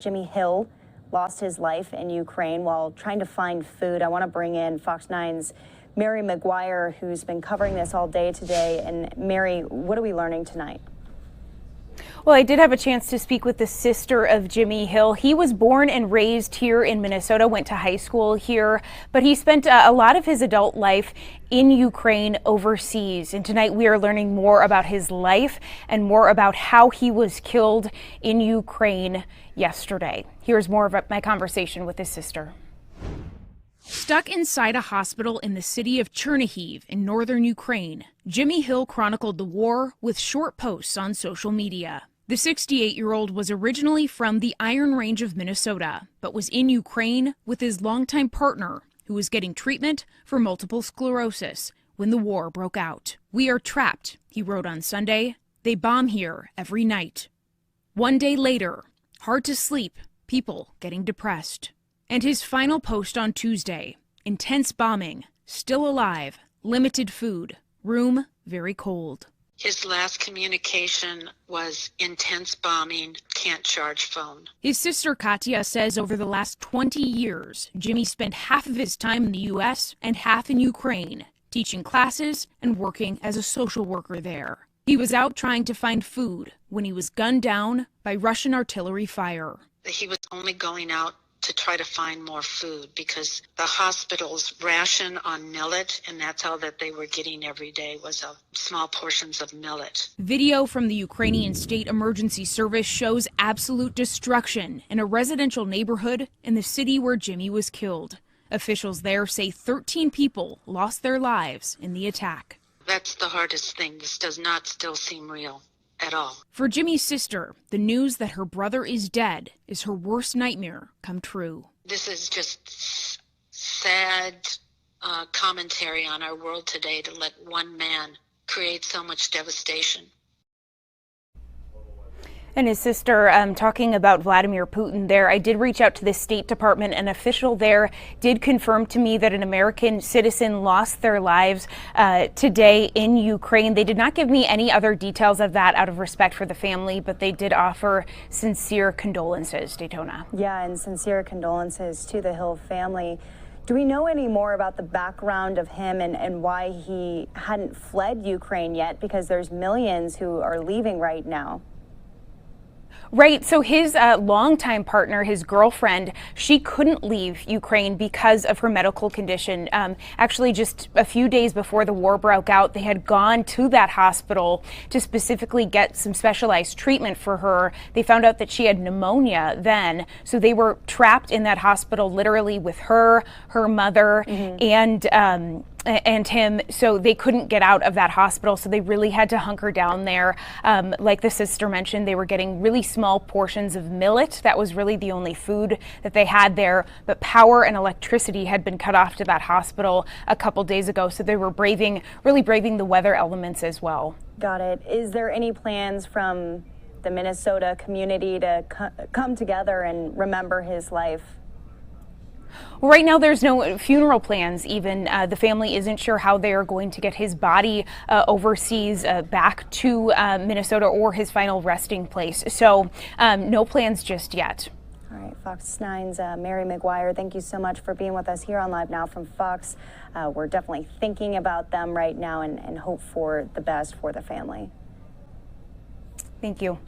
Jimmy Hill lost his life in Ukraine while trying to find food. I want to bring in Fox 9's Mary McGuire, who's been covering this all day today. And Mary, what are we learning tonight? Well, I did have a chance to speak with the sister of Jimmy Hill. He was born and raised here in Minnesota, went to high school here, but he spent a lot of his adult life in Ukraine overseas. And tonight we are learning more about his life and more about how he was killed in Ukraine yesterday. Here's more of my conversation with his sister. Stuck inside a hospital in the city of Chernihiv in northern Ukraine, Jimmy Hill chronicled the war with short posts on social media. The 68-year-old was originally from the Iron Range of Minnesota, but was in Ukraine with his longtime partner, who was getting treatment for multiple sclerosis when the war broke out. "We are trapped," he wrote on Sunday. "They bomb here every night." One day later, hard to sleep, people getting depressed. And his final post on Tuesday, intense bombing, still alive, limited food, room very cold. His last communication was intense bombing, can't charge phone. His sister Katya says over the last 20 years, Jimmy spent half of his time in the U.S. and half in Ukraine, teaching classes and working as a social worker there. He was out trying to find food when he was gunned down by Russian artillery fire. He was only going out to try to find more food because the hospitals ration on millet, and that's all that they were getting every day was small portions of millet. Video from the Ukrainian State Emergency Service shows absolute destruction in a residential neighborhood in the city where Jimmy was killed. Officials there say 13 people lost their lives in the attack. That's the hardest thing. This does not still seem real at all. For Jimmy's sister, the news that her brother is dead is her worst nightmare come true. This is just sad commentary on our world today to let one man create so much devastation. And his sister, talking about Vladimir Putin there, I did reach out to the State Department. An official there did confirm to me that an American citizen lost their lives today in Ukraine. They did not give me any other details of that out of respect for the family, but they did offer sincere condolences, Daytona. Yeah, and sincere condolences to the Hill family. Do we know any more about the background of him and why he hadn't fled Ukraine yet? Because there's millions who are leaving right now. Right. So his longtime partner, his girlfriend, she couldn't leave Ukraine because of her medical condition. Actually, just a few days before the war broke out, they had gone to that hospital to specifically get some specialized treatment for her. They found out that she had pneumonia then. So they were trapped in that hospital literally with her mother, and him, so they couldn't get out of that hospital, so they really had to hunker down there. Like the sister mentioned, they were getting really small portions of millet. That was really the only food that they had there, but power and electricity had been cut off to that hospital a couple days ago, so they were really braving the weather elements as well. Got it. Is there any plans from the Minnesota community to come together and remember his life? Right now, there's no funeral plans even. The family isn't sure how they are going to get his body overseas back to Minnesota or his final resting place. So no plans just yet. All right, Fox 9's Mary McGuire, thank you so much for being with us here on Live Now from Fox. We're definitely thinking about them right now and hope for the best for the family. Thank you.